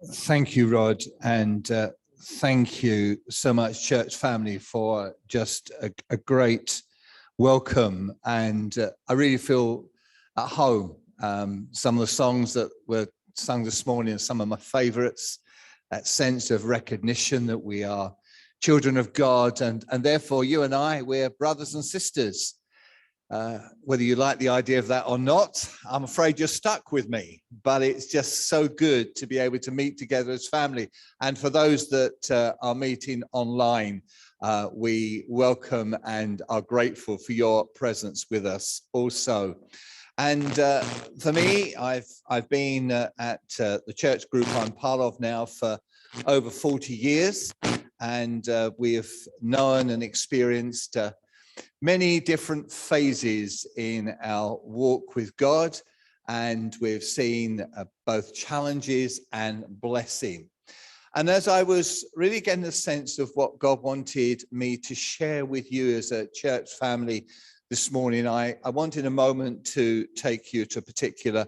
Thank you, Rod, and thank you so much, church family, for just a great welcome. And I really feel at home. Some of the songs that were sung this morning are some of my favorites. That sense of recognition that we are children of God, and therefore you and I, we're brothers and sisters. Whether you like the idea of that or not, I'm afraid you're stuck with me, but it's just so good to be able to meet together as family. And for those that are meeting online, we welcome and are grateful for your presence with us also. And for me, I've been at the church group I'm part of now for over 40 years, and we have known and experienced many different phases in our walk with God, and we've seen both challenges and blessing. And as I was really getting a sense of what God wanted me to share with you as a church family this morning, I wanted a moment to take you to a particular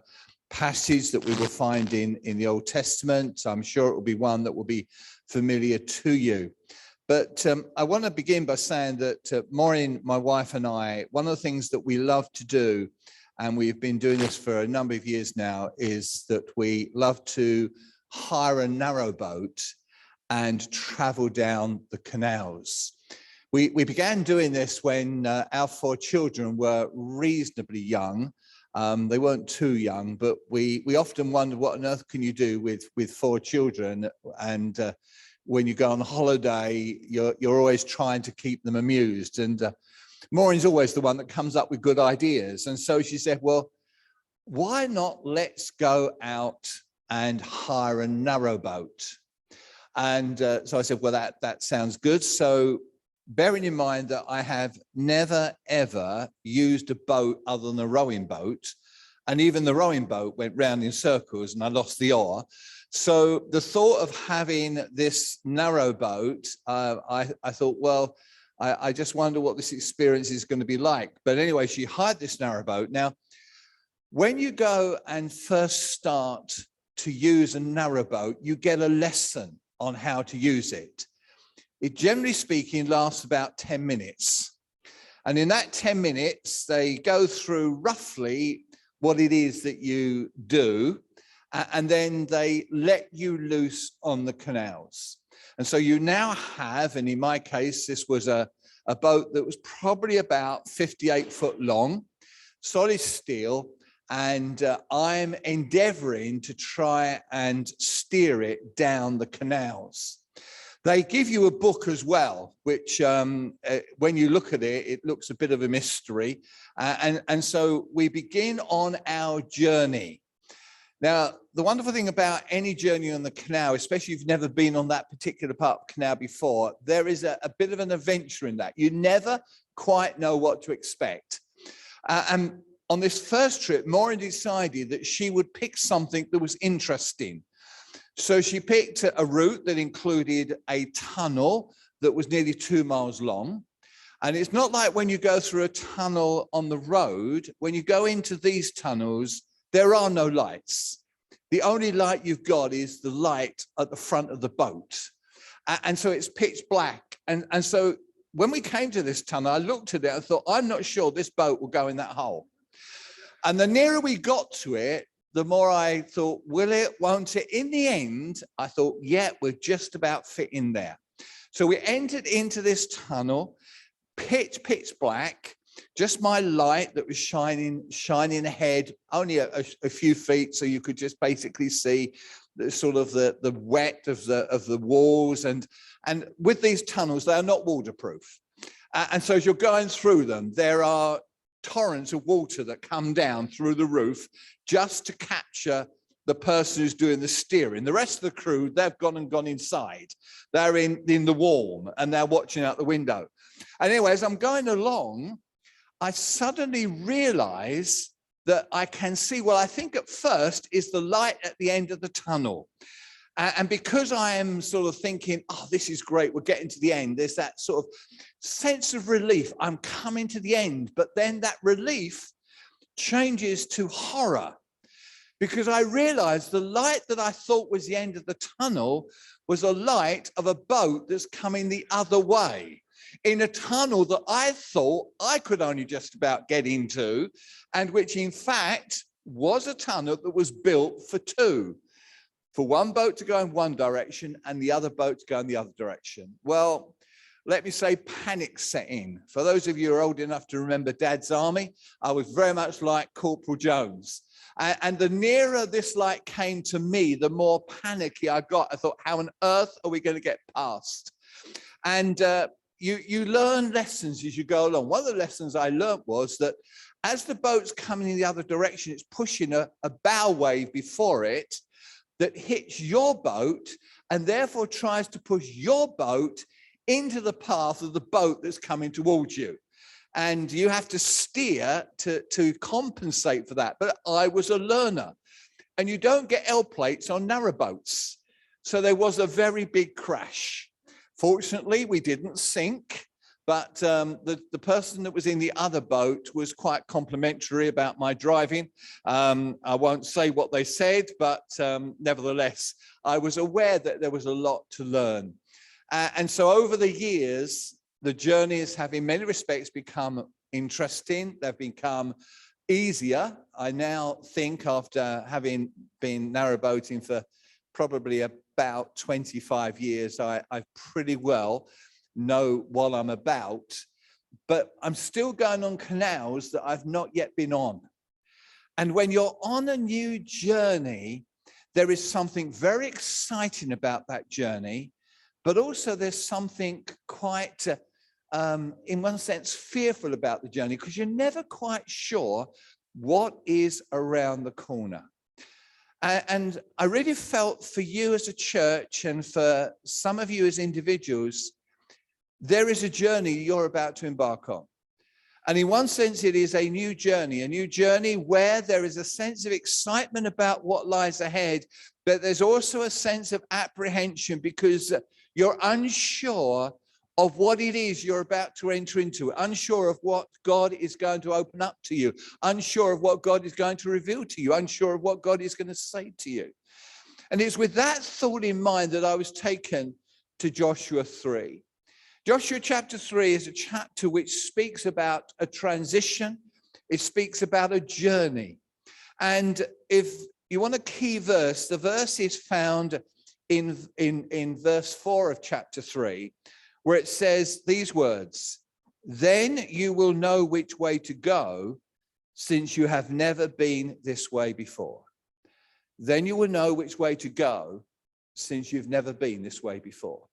passage that we will find in the Old Testament. I'm sure it will be one that will be familiar to you. But I want to begin by saying that Maureen, my wife, and I, one of the things that we love to do, and we've been doing this for a number of years now, is that we love to hire a narrowboat and travel down the canals. We began doing this when our 4 children were reasonably young. They weren't too young, but we often wondered what on earth can you do with 4 children, and when you go on holiday, you're always trying to keep them amused. And Maureen's always the one that comes up with good ideas. And so she said, well, why not let's go out and hire a narrowboat? And so I said, well, that sounds good. So bearing in mind that I have never, ever used a boat other than a rowing boat, and even the rowing boat went round in circles and I lost the oar. So the thought of having this narrowboat, I thought, well, I just wonder what this experience is going to be like. But anyway, she hired this narrowboat. Now, when you go and first start to use a narrowboat, you get a lesson on how to use it. It, generally speaking, lasts about 10 minutes. And in that 10 minutes, they go through roughly what it is that you do, and then they let you loose on the canals. And so you now have, and in my case, this was a boat that was probably about 58 foot long, solid steel, and I'm endeavoring to try and steer it down the canals. They give you a book as well, which when you look at it, it looks a bit of a mystery. And so we begin on our journey. Now, the wonderful thing about any journey on the canal, especially if you've never been on that particular part of the canal before, there is a bit of an adventure in that. You never quite know what to expect. And on this first trip, Maureen decided that she would pick something that was interesting. So she picked a route that included a tunnel that was nearly 2 miles long. And it's not like when you go through a tunnel on the road. When you go into these tunnels, there are no lights. The only light you've got is the light at the front of the boat. And so it's pitch black. And so when we came to this tunnel, I looked at it and thought, I'm not sure this boat will go in that hole. And the nearer we got to it, the more I thought, will it, won't it? In the end, I thought, yeah, we're just about fit in there. So we entered into this tunnel, pitch black, just my light that was shining ahead, only a few feet, so you could just basically see the sort of the wet of the walls. And with these tunnels, they are not waterproof. And so as you're going through them, there are torrents of water that come down through the roof just to capture the person who's doing the steering. The rest of the crew, they've gone inside. They're in the warm and they're watching out the window. And anyway, as I'm going along, I suddenly realize that I can see what I think at first is the light at the end of the tunnel. And because I am sort of thinking, oh, this is great, we're getting to the end, there's that sort of sense of relief. I'm coming to the end. But then that relief changes to horror, because I realized the light that I thought was the end of the tunnel was a light of a boat that's coming the other way in a tunnel that I thought I could only just about get into, and which in fact was a tunnel that was built for two, for one boat to go in one direction and the other boat to go in the other direction. Well, let me say panic set in. For those of you who are old enough to remember Dad's Army, I was very much like Corporal Jones. And the nearer this light came to me, the more panicky I got. I thought, how on earth are we going to get past? And you learn lessons as you go along. One of the lessons I learned was that as the boat's coming in the other direction, it's pushing a bow wave before it that hits your boat and therefore tries to push your boat into the path of the boat that's coming towards you. And you have to steer to compensate for that. But I was a learner. And you don't get L plates on narrowboats. So there was a very big crash. Fortunately, we didn't sink. But the person that was in the other boat was quite complimentary about my driving. I won't say what they said, but nevertheless, I was aware that there was a lot to learn. And so over the years, the journeys have in many respects become interesting. They've become easier. I now think, after having been narrowboating for probably about 25 years, I pretty well know what I'm about, but I'm still going on canals that I've not yet been on. And when you're on a new journey, there is something very exciting about that journey, but also there's something quite, in one sense, fearful about the journey, because you're never quite sure what is around the corner. And I really felt for you as a church and for some of you as individuals, there is a journey you're about to embark on. And in one sense, it is a new journey where there is a sense of excitement about what lies ahead, but there's also a sense of apprehension because you're unsure of what it is you're about to enter into, unsure of what God is going to open up to you, unsure of what God is going to reveal to you, unsure of what God is going to say to you. And it's with that thought in mind that I was taken to Joshua 3. Joshua chapter 3 is a chapter which speaks about a transition. It speaks about a journey. And if you want a key verse, the verse is found in verse 4 of chapter 3, where it says these words, "Then you will know which way to go, since you have never been this way before." Then you will know which way to go, since you've never been this way before.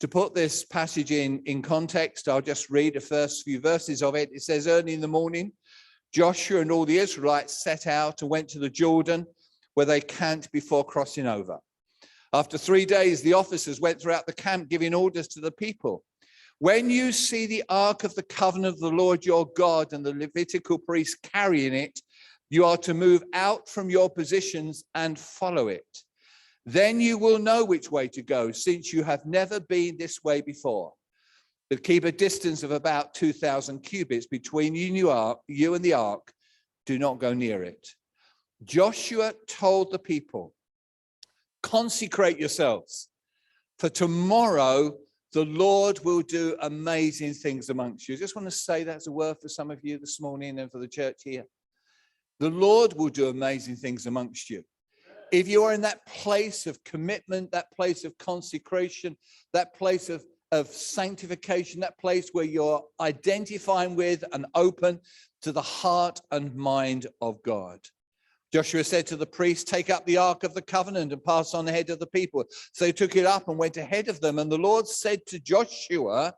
To put this passage in context, I'll just read the first few verses of it. It says, "Early in the morning, Joshua and all the Israelites set out and went to the Jordan, where they camped before crossing over. After 3 days, the officers went throughout the camp, giving orders to the people. When you see the ark of the covenant of the Lord your God and the Levitical priests carrying it, you are to move out from your positions and follow it. Then you will know which way to go, since you have never been this way before. But keep a distance of about 2,000 cubits between you and the ark. Do not go near it." Joshua told the people, "Consecrate yourselves, for tomorrow the Lord will do amazing things amongst you." I just want to say that's a word for some of you this morning and for the church here. The Lord will do amazing things amongst you. If you are in that place of commitment, that place of consecration, that place of sanctification, that place where you're identifying with and open to the heart and mind of God. Joshua said to the priests, "Take up the ark of the covenant and pass on ahead of the people." So they took it up and went ahead of them. And the Lord said to Joshua,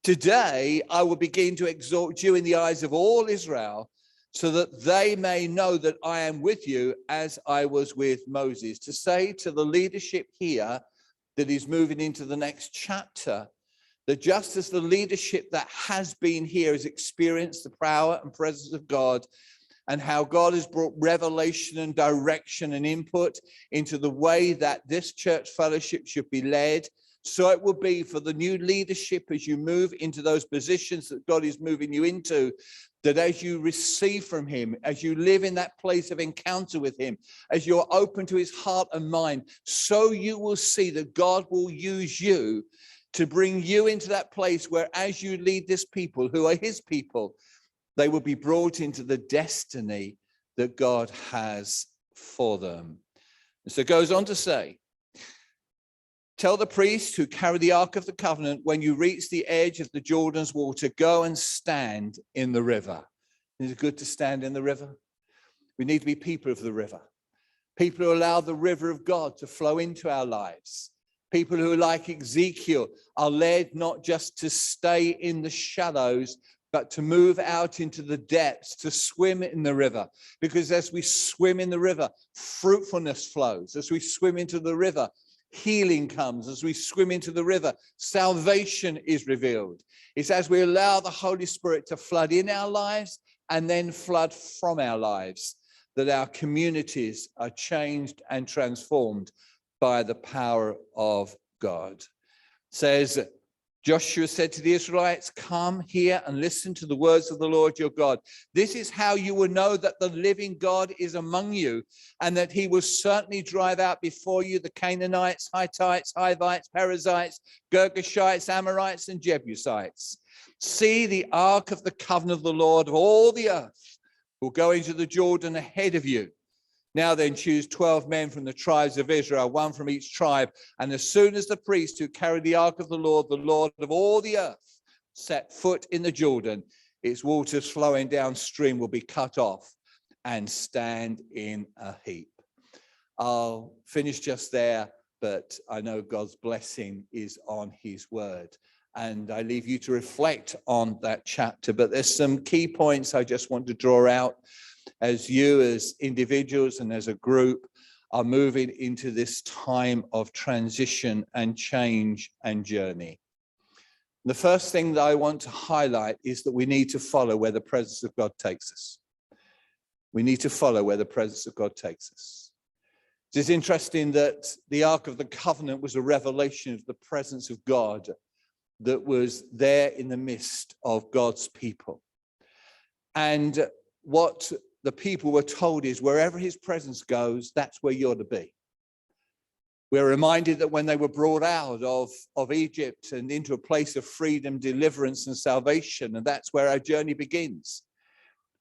"Today I will begin to exalt you in the eyes of all Israel, so that they may know that I am with you as I was with Moses." To say to the leadership here that is moving into the next chapter, that just as the leadership that has been here has experienced the power and presence of God, and how God has brought revelation and direction and input into the way that this church fellowship should be led, So it will be for the new leadership as you move into those positions that God is moving you into, that as you receive from him, as you live in that place of encounter with him, as you're open to his heart and mind, so you will see that God will use you to bring you into that place where as you lead this people who are his people, they will be brought into the destiny that God has for them. And so it goes on to say, tell the priests who carry the Ark of the Covenant, when you reach the edge of the Jordan's water, go and stand in the river. Is it good to stand in the river? We need to be people of the river. People who allow the river of God to flow into our lives. People who, like Ezekiel, are led not just to stay in the shadows, but to move out into the depths, to swim in the river. Because as we swim in the river, fruitfulness flows. As we swim into the river, healing comes. As we swim into the river, salvation is revealed. It's as we allow the Holy Spirit to flood in our lives and then flood from our lives that our communities are changed and transformed by the power of God. It says, Joshua said to the Israelites, come here and listen to the words of the Lord your God. This is how you will know that the living God is among you, and that he will certainly drive out before you the Canaanites, Hittites, Hivites, Perizzites, Girgashites, Amorites, and Jebusites. See, the ark of the covenant of the Lord of all the earth will go into the Jordan ahead of you. Now then, choose 12 men from the tribes of Israel, one from each tribe. And as soon as the priests who carry the ark of the Lord of all the earth, set foot in the Jordan, its waters flowing downstream will be cut off and stand in a heap. I'll finish just there, but I know God's blessing is on his word. And I leave you to reflect on that chapter. But there's some key points I just want to draw out as you as individuals and as a group are moving into this time of transition and change and journey. The first thing that I want to highlight is that we need to follow where the presence of God takes us. We need to follow where the presence of God takes us. It's interesting that the Ark of the Covenant was a revelation of the presence of God that was there in the midst of God's people. And what the people were told is wherever his presence goes, that's where you're to be. We're reminded that when they were brought out of Egypt and into a place of freedom, deliverance, and salvation, and that's where our journey begins.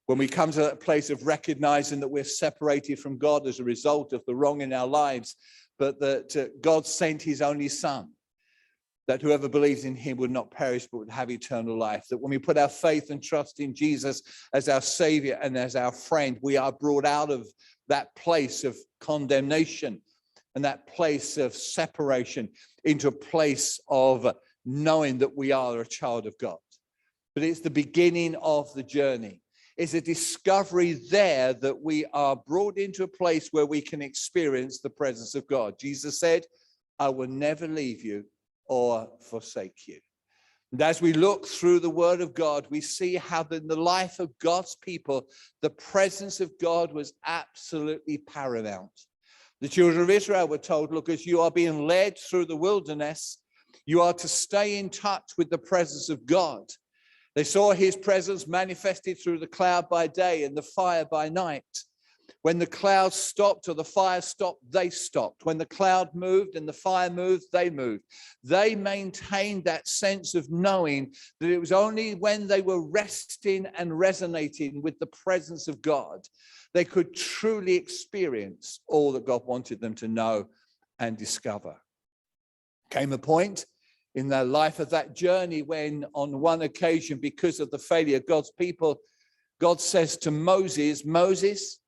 When we come to that place of recognizing that we're separated from God as a result of the wrong in our lives, but that God sent his only son, that whoever believes in him would not perish, but would have eternal life. That when we put our faith and trust in Jesus as our Savior and as our friend, we are brought out of that place of condemnation and that place of separation into a place of knowing that we are a child of God. But it's the beginning of the journey. It's a discovery there that we are brought into a place where we can experience the presence of God. Jesus said, I will never leave you or forsake you. And as we look through the word of God, we see how in the life of God's people, the presence of God was absolutely paramount. The children of Israel were told, look, as you are being led through the wilderness, you are to stay in touch with the presence of God. They saw his presence manifested through the cloud by day and the fire by night. When the cloud stopped or the fire stopped, they stopped. When the cloud moved and the fire moved, they moved. They maintained that sense of knowing that it was only when they were resting and resonating with the presence of God, they could truly experience all that God wanted them to know and discover. Came a point in their life of that journey when on one occasion, because of the failure of God's people, God says to Moses, Moses,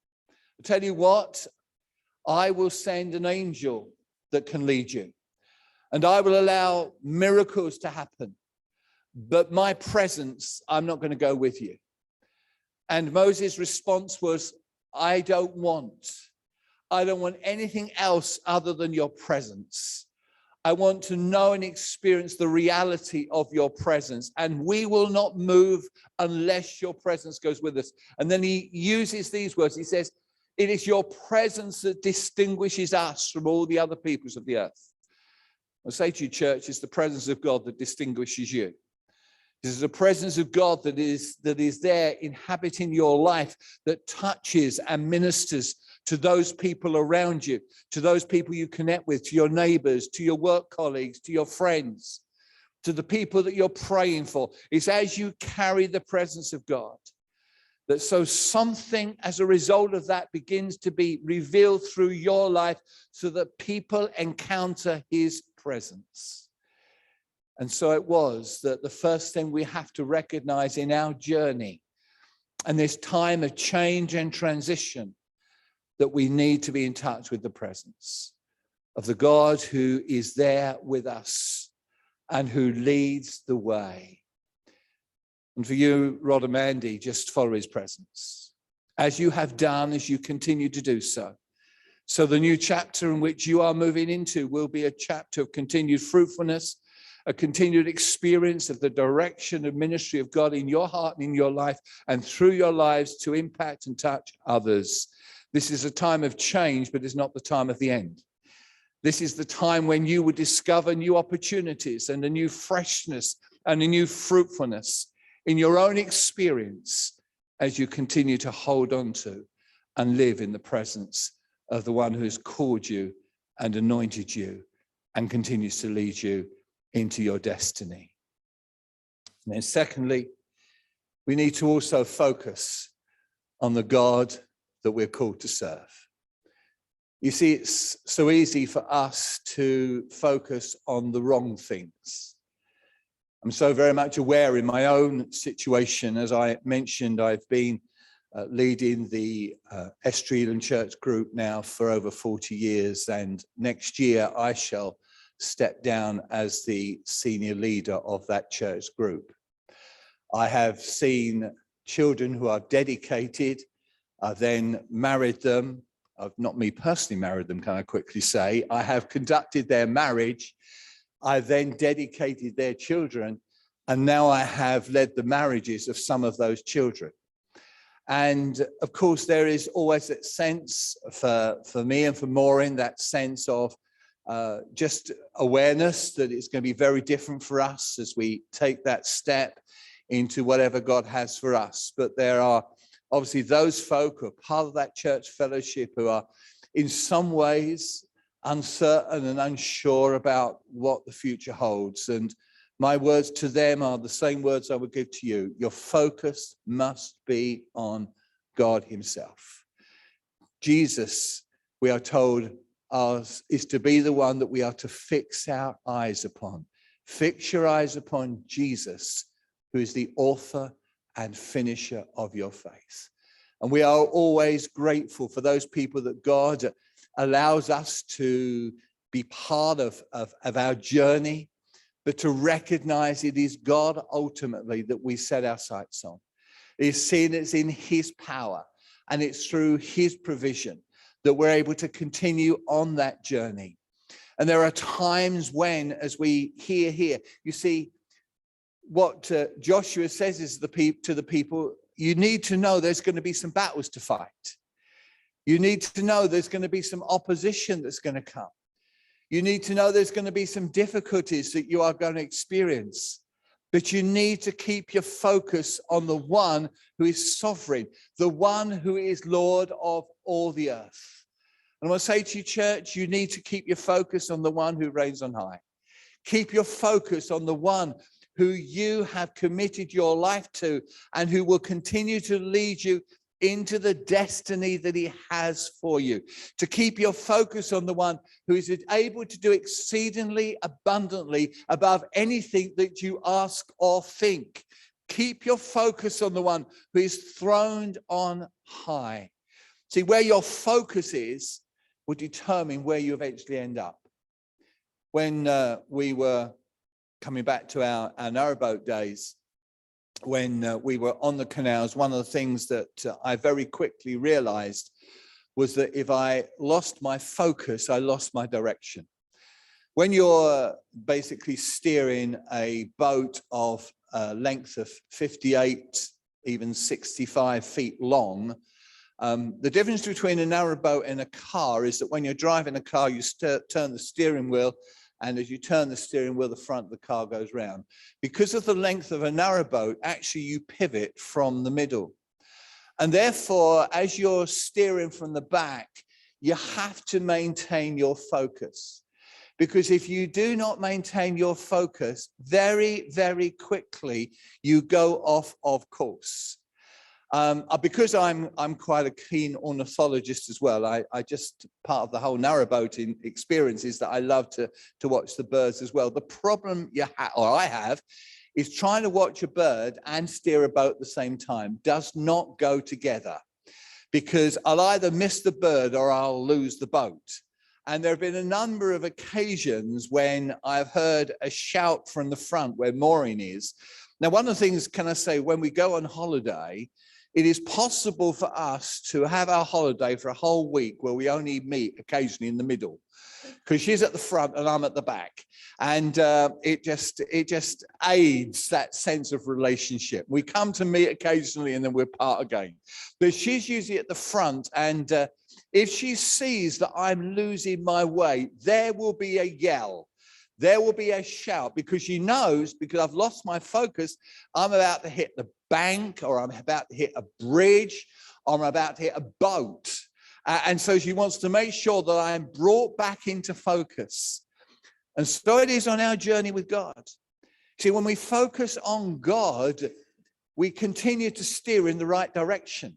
I tell you what, I will send an angel that can lead you, and I will allow miracles to happen, but my presence, I'm not going to go with you. And Moses' response was, I don't want anything else other than your presence. I want to know and experience the reality of your presence, and we will not move unless your presence goes with us. And then he uses these words. He says, it is your presence that distinguishes us from all the other peoples of the earth. I'll say to you, church, it's the presence of God that distinguishes you. This is the presence of God that is there inhabiting your life, that touches and ministers to those people around you, to those people you connect with, to your neighbors, to your work colleagues, to your friends, to the people that you're praying for. It's as you carry the presence of God that so something as a result of that begins to be revealed through your life so that people encounter his presence. And so it was that the first thing we have to recognize in our journey and this time of change and transition, that we need to be in touch with the presence of the God who is there with us and who leads the way. And for you, Rod and Mandy, just follow his presence, as you have done, as you continue to do so. So the new chapter in which you are moving into will be a chapter of continued fruitfulness, a continued experience of the direction and ministry of God in your heart and in your life and through your lives to impact and touch others. This is a time of change, but it's not the time of the end. This is the time when you will discover new opportunities and a new freshness and a new fruitfulness in your own experience as you continue to hold on to and live in the presence of the one who has called you and anointed you and continues to lead you into your destiny. And then secondly, we need to also focus on the God that we're called to serve. You see, it's so easy for us to focus on the wrong things. I'm so very much aware in my own situation, as I mentioned, I've been leading the Estuary Elim church group now for over 40 years, and next year I shall step down as the senior leader of that church group. I have seen children who are dedicated. I then married them. I've not me personally married them, can I quickly say. I have conducted their marriage. I then dedicated their children, and now I have led the marriages of some of those children. And of course, there is always that sense for me and for Maureen, that sense of just awareness that it's going to be very different for us as we take that step into whatever God has for us. But there are obviously those folk who are part of that church fellowship who are in some ways uncertain and unsure about what the future holds. And my words to them are the same words I would give to you. Your focus must be on God himself. Jesus, we are told, is to be the one that we are to fix our eyes upon. Fix your eyes upon Jesus, who is the author and finisher of your faith. And we are always grateful for those people that God allows us to be part of our journey, but to recognize it is God ultimately that we set our sights on. It is seen as in his power, and it's through his provision that we're able to continue on that journey. And there are times when, as we hear here, you see what Joshua says is to the people, you need to know there's going to be some battles to fight. You need to know there's going to be some opposition that's going to come. You need to know there's going to be some difficulties that you are going to experience. But you need to keep your focus on the one who is sovereign, the one who is Lord of all the earth. And I want to say to you, church, you need to keep your focus on the one who reigns on high. Keep your focus on the one who you have committed your life to and who will continue to lead you into the destiny that he has for you. To keep your focus on the one who is able to do exceedingly abundantly above anything that you ask or think. Keep your focus on the one who is throned on high. See, where your focus is will determine where you eventually end up. When we were coming back to our Narrowboat days, when we were on the canals, one of the things that I very quickly realized was that if I lost my focus, I lost my direction. When you're basically steering a boat of a length of 58, even 65 feet long, the difference between a narrowboat and a car is that when you're driving a car, you turn the steering wheel And as you turn the steering wheel, the front of the car goes round. Because of the length of a narrowboat, actually you pivot from the middle. And therefore, as you're steering from the back, you have to maintain your focus. Because if you do not maintain your focus, very, very quickly, you go off of course. Because I'm quite a keen ornithologist as well, I just, part of the whole narrowboating experience is that I love to watch the birds as well. The problem I have is trying to watch a bird and steer a boat at the same time does not go together, because I'll either miss the bird or I'll lose the boat. And there have been a number of occasions when I've heard a shout from the front where mooring is. Now, one of the things, can I say, when we go on holiday, it is possible for us to have our holiday for a whole week where we only meet occasionally in the middle, because she's at the front and I'm at the back. And it just aids that sense of relationship. We come to meet occasionally and then we're part again. But she's usually at the front, and if she sees that I'm losing my way, there will be a yell. There will be a shout, because she knows, because I've lost my focus, I'm about to hit the bank, or I'm about to hit a bridge, or I'm about to hit a boat. And so she wants to make sure that I am brought back into focus. And so it is on our journey with God. See, when we focus on God, we continue to steer in the right direction.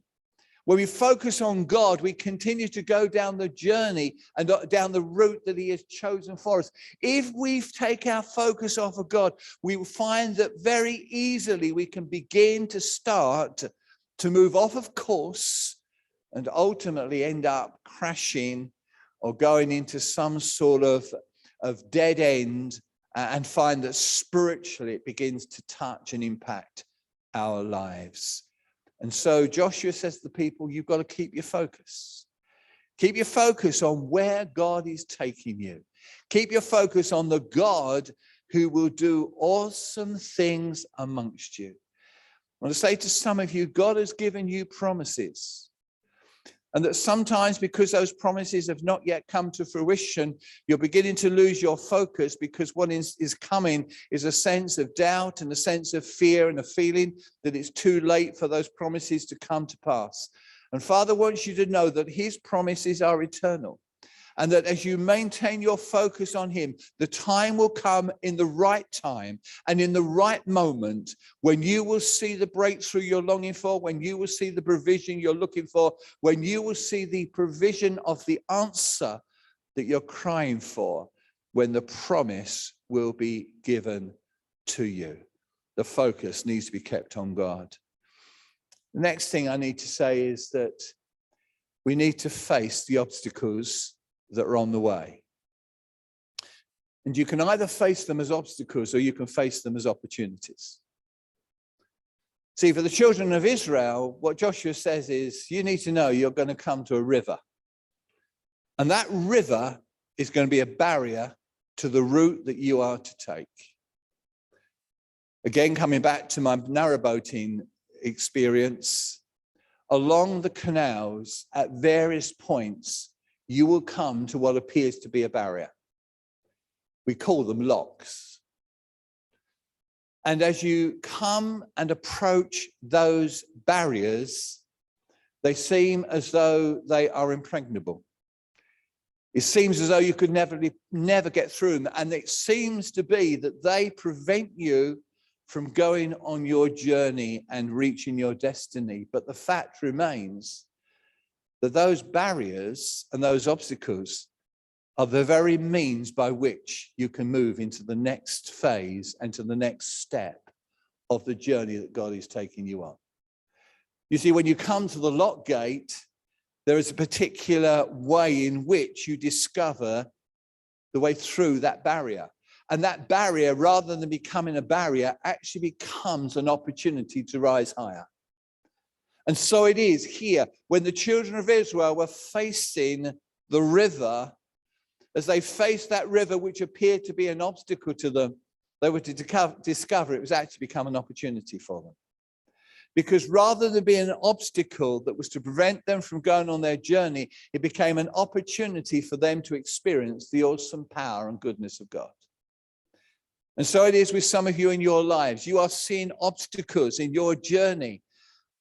When we focus on God, we continue to go down the journey and down the route that he has chosen for us. If we take our focus off of God, we will find that very easily we can begin to start to move off of course and ultimately end up crashing or going into some sort of dead end, and find that spiritually it begins to touch and impact our lives. And so Joshua says to the people, you've got to keep your focus. Keep your focus on where God is taking you. Keep your focus on the God who will do awesome things amongst you. I want to say to some of you, God has given you promises. And that sometimes, because those promises have not yet come to fruition, you're beginning to lose your focus, because what is coming is a sense of doubt and a sense of fear and a feeling that it's too late for those promises to come to pass. And Father wants you to know that his promises are eternal. And that as you maintain your focus on him, the time will come in the right time and in the right moment when you will see the breakthrough you're longing for, when you will see the provision you're looking for, when you will see the provision of the answer that you're crying for, when the promise will be given to you. The focus needs to be kept on God. The next thing I need to say is that we need to face the obstacles that are on the way. And you can either face them as obstacles or you can face them as opportunities. See, for the children of Israel, what Joshua says is, you need to know you're going to come to a river. And that river is going to be a barrier to the route that you are to take. Again, coming back to my narrowboating experience, along the canals at various points, you will come to what appears to be a barrier. We call them locks. And as you come and approach those barriers, they seem as though they are impregnable. It seems as though you could never get through them. And it seems to be that they prevent you from going on your journey and reaching your destiny. But the fact remains that those barriers and those obstacles are the very means by which you can move into the next phase and to the next step of the journey that God is taking you on. You see, when you come to the lock gate, there is a particular way in which you discover the way through that barrier. And that barrier, rather than becoming a barrier, actually becomes an opportunity to rise higher. And so it is here, when the children of Israel were facing the river, as they faced that river, which appeared to be an obstacle to them, they were to discover it was actually become an opportunity for them. Because rather than being an obstacle that was to prevent them from going on their journey, it became an opportunity for them to experience the awesome power and goodness of God. And so it is with some of you in your lives. You are seeing obstacles in your journey.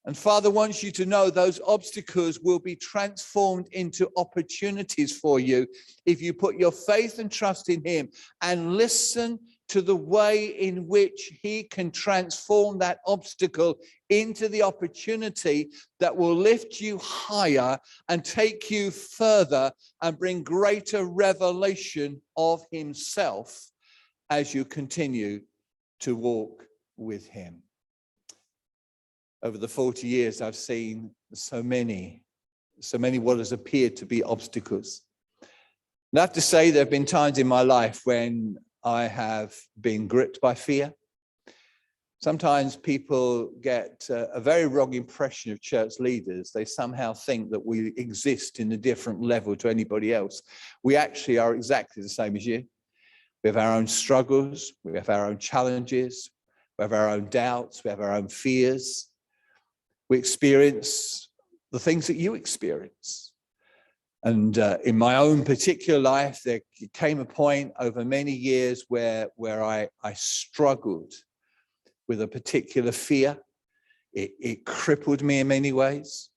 And Father wants you to know those obstacles will be transformed into opportunities for you if you put your faith and trust in him and listen to the way in which he can transform that obstacle into the opportunity that will lift you higher and take you further and bring greater revelation of himself as you continue to walk with him. Over the 40 years, I've seen so many what has appeared to be obstacles. And I have to say, there have been times in my life when I have been gripped by fear. Sometimes people get a very wrong impression of church leaders. They somehow think that we exist in a different level to anybody else. We actually are exactly the same as you. We have our own struggles. We have our own challenges. We have our own doubts. We have our own fears. We experience the things that you experience. And in my own particular life, there came a point over many years where I struggled with a particular fear. It crippled me in many ways.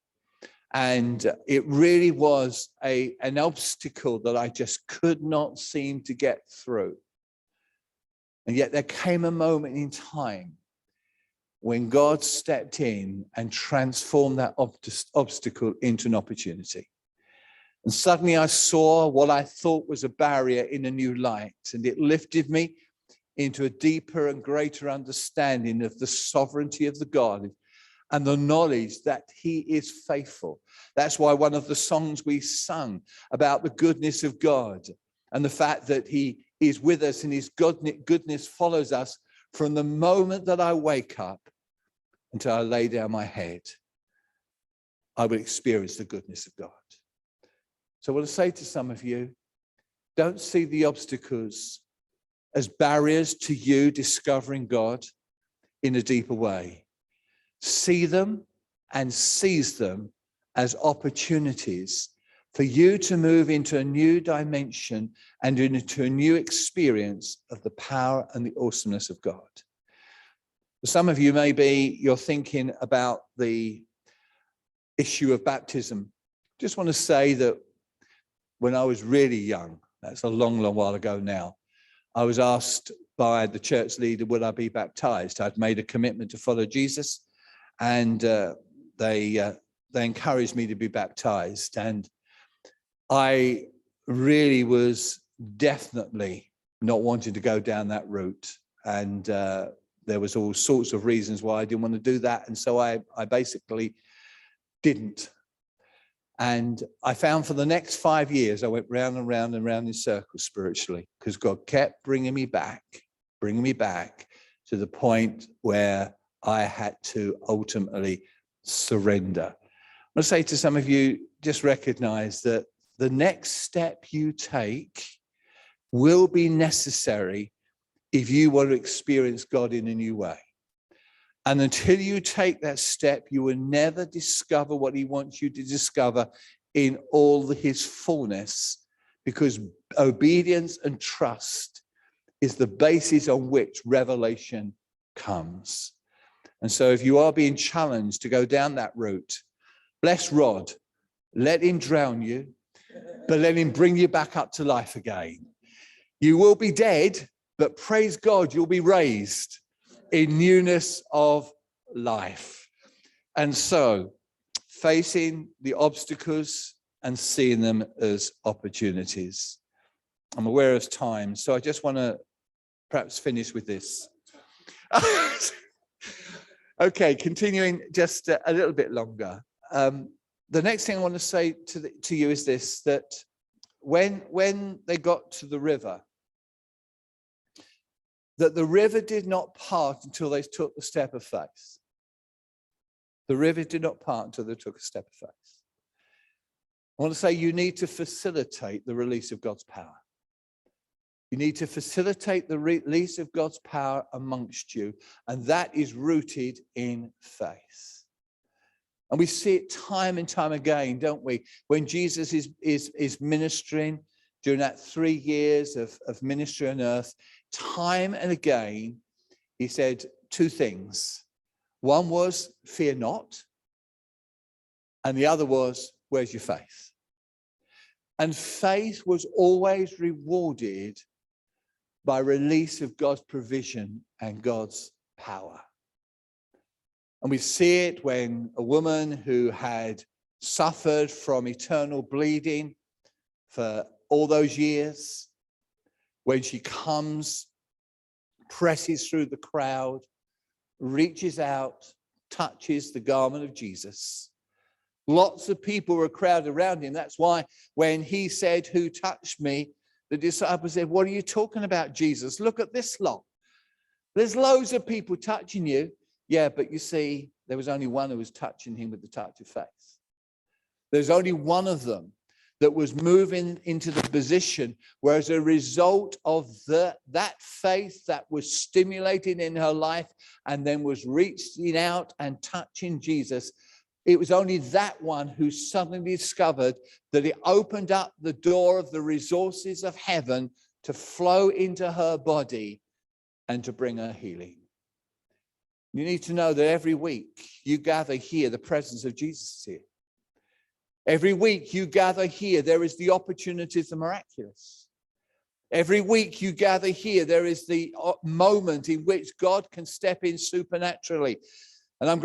And it really was an obstacle that I just could not seem to get through. And yet there came a moment in time when God stepped in and transformed that obstacle into an opportunity. And suddenly I saw what I thought was a barrier in a new light, and it lifted me into a deeper and greater understanding of the sovereignty of the God and the knowledge that he is faithful. That's why one of the songs we sung about the goodness of God and the fact that he is with us and his goodness follows us from the moment that I wake up until I lay down my head. I will experience the goodness of God. So I want to say to some of you, don't see the obstacles as barriers to you discovering God in a deeper way. See them and seize them as opportunities for you to move into a new dimension and into a new experience of the power and the awesomeness of God. For some of you, maybe you're thinking about the issue of baptism. Just want to say that when I was really young, that's a long, long while ago now, I was asked by the church leader, would I be baptized? I'd made a commitment to follow Jesus, and they encouraged me to be baptized. And I really was definitely not wanting to go down that route. And there was all sorts of reasons why I didn't want to do that. And so I basically didn't. And I found for the next 5 years, I went round and round and round in circles spiritually, because God kept bringing me back to the point where I had to ultimately surrender. I want to say to some of you, just recognize that the next step you take will be necessary if you want to experience God in a new way. And until you take that step, you will never discover what he wants you to discover in all his fullness, because obedience and trust is the basis on which revelation comes. And so if you are being challenged to go down that route, bless Rod, let him drown you, but let him bring you back up to life again. You will be dead, but praise God, you'll be raised in newness of life. And so facing the obstacles and seeing them as opportunities. I'm aware of time, so I just want to perhaps finish with this. Okay, continuing just a little bit longer. The next thing I want to say to you is this, that when they got to the river, that the river did not part until they took the step of faith. The river did not part until they took a step of faith. I want to say you need to facilitate the release of God's power. You need to facilitate the release of God's power amongst you. And that is rooted in faith. And we see it time and time again, don't we? When Jesus is ministering during that 3 years of ministry on earth, time and again, he said 2 things. One was, fear not. And the other was, where's your faith? And faith was always rewarded by release of God's provision and God's power. And we see it when a woman who had suffered from eternal bleeding for all those years, when she comes, presses through the crowd, reaches out, touches the garment of Jesus. Lots of people were crowded around him. That's why when he said, "Who touched me?" the disciples said, "What are you talking about, Jesus? Look at this lot. There's loads of people touching you." Yeah, but you see, there was only one who was touching him with the touch of faith. There's only one of them that was moving into the position where, as a result of that faith that was stimulated in her life and then was reaching out and touching Jesus, it was only that one who suddenly discovered that it opened up the door of the resources of heaven to flow into her body and to bring her healing. You need to know that every week you gather here, the presence of Jesus is here. Every week you gather here, there is the opportunity of the miraculous. Every week you gather here, there is the moment in which God can step in supernaturally. And I'm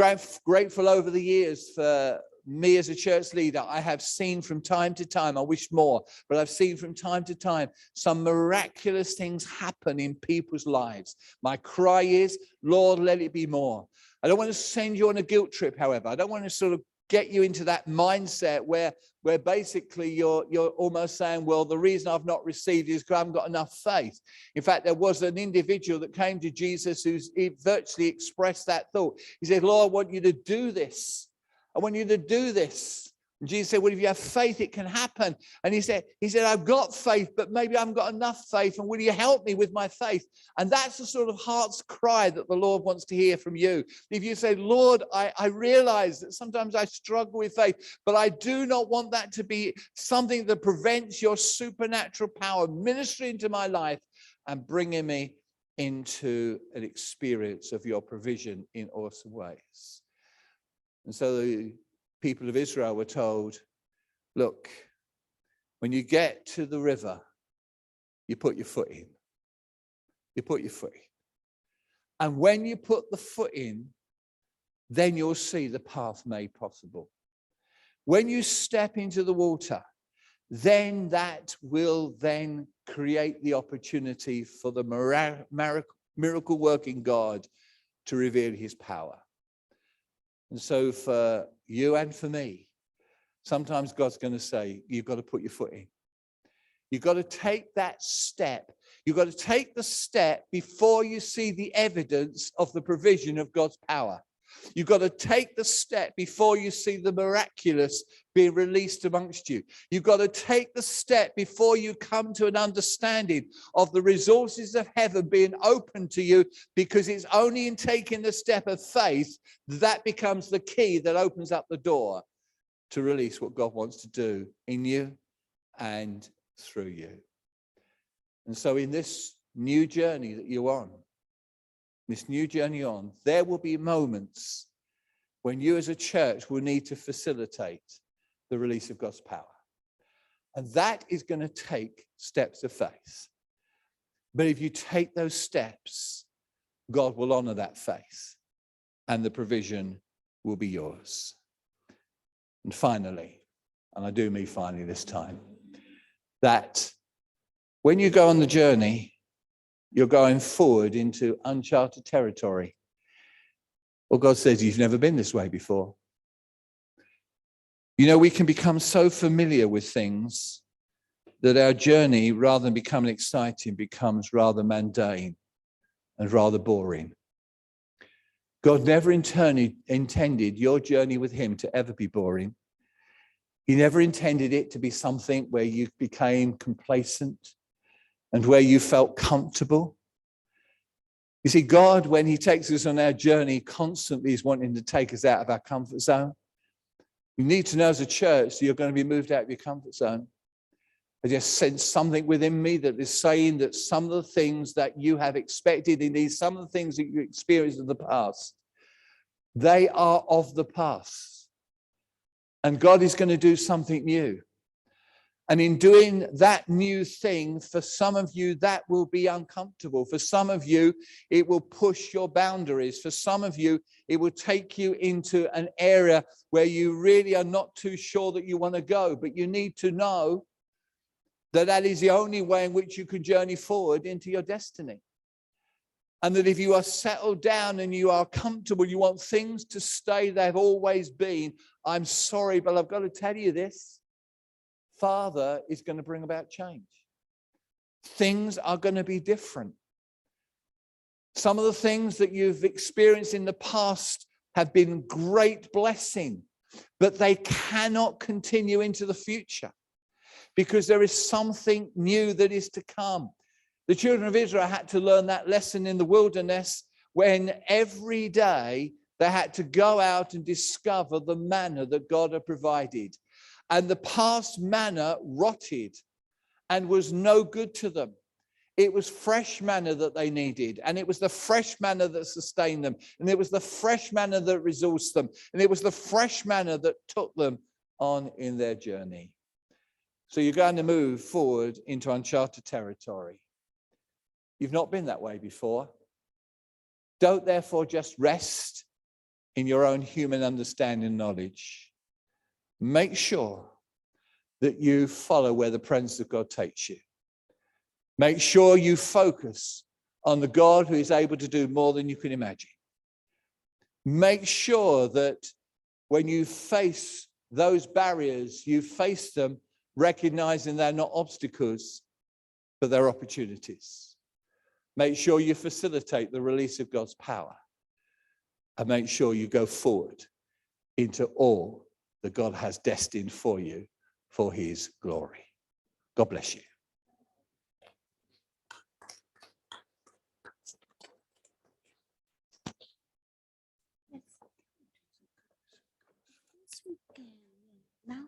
grateful over the years for me as a church leader. I have seen from time to time, I wish more, but I've seen from time to time some miraculous things happen in people's lives. My cry is, Lord, let it be more. I don't want to send you on a guilt trip, however. I don't want to sort of get you into that mindset where basically you're almost saying, well, the reason I've not received is because I haven't got enough faith. In fact, there was an individual that came to Jesus who virtually expressed that thought. He said, "Lord, I want you to do this. I want you to do this." And Jesus said, "Well, if you have faith, it can happen." And he said, "I've got faith, but maybe I haven't got enough faith. And will you help me with my faith?" And that's the sort of heart's cry that the Lord wants to hear from you. If you say, "Lord, I realize that sometimes I struggle with faith, but I do not want that to be something that prevents your supernatural power ministering into my life and bringing me into an experience of your provision in awesome ways." And so the people of Israel were told, look, when you get to the river, you put your foot in. You put your foot in. And when you put the foot in, then you'll see the path made possible. When you step into the water, then that will then create the opportunity for the miracle working God to reveal his power. And so for you and for me, sometimes God's going to say, you've got to put your foot in. You've got to take that step. You've got to take the step before you see the evidence of the provision of God's power. You've got to take the step before you see the miraculous being released amongst you. You've got to take the step before you come to an understanding of the resources of heaven being open to you, because it's only in taking the step of faith that becomes the key that opens up the door to release what God wants to do in you and through you. And so in this new journey that you're on, there will be moments when you as a church will need to facilitate the release of God's power. And that is going to take steps of faith. But if you take those steps, God will honor that faith and the provision will be yours. And finally, and I do mean finally this time, that when you go on the journey, you're going forward into uncharted territory. Well, God says you've never been this way before. You know, we can become so familiar with things that our journey, rather than becoming exciting, becomes rather mundane and rather boring. God never intended your journey with him to ever be boring. He never intended it to be something where you became complacent and where you felt comfortable. You see, God, when he takes us on our journey, constantly is wanting to take us out of our comfort zone. You need to know as a church that you're going to be moved out of your comfort zone. I just sense something within me that is saying that some of the things that you have expected in these, some of the things that you experienced in the past, they are of the past. And God is going to do something new. And in doing that new thing, for some of you, that will be uncomfortable. For some of you, it will push your boundaries. For some of you, it will take you into an area where you really are not too sure that you want to go. But you need to know that that is the only way in which you can journey forward into your destiny. And that if you are settled down and you are comfortable, you want things to stay they've always been, I'm sorry, but I've got to tell you this. Father is going to bring about change. Things are going to be different. Some of the things that you've experienced in the past have been great blessing, but they cannot continue into the future because there is something new that is to come. The children of Israel had to learn that lesson in the wilderness when every day they had to go out and discover the manna that God had provided. And the past manna rotted and was no good to them. It was fresh manna that they needed. And it was the fresh manna that sustained them. And it was the fresh manna that resourced them. And it was the fresh manna that took them on in their journey. So you're going to move forward into uncharted territory. You've not been that way before. Don't therefore just rest in your own human understanding and knowledge. Make sure that you follow where the presence of God takes you. Make sure you focus on the God who is able to do more than you can imagine. Make sure that when you face those barriers, you face them recognizing they're not obstacles, but they're opportunities. Make sure you facilitate the release of God's power. And make sure you go forward into all that God has destined for you for his glory. God bless you. Yes, we can.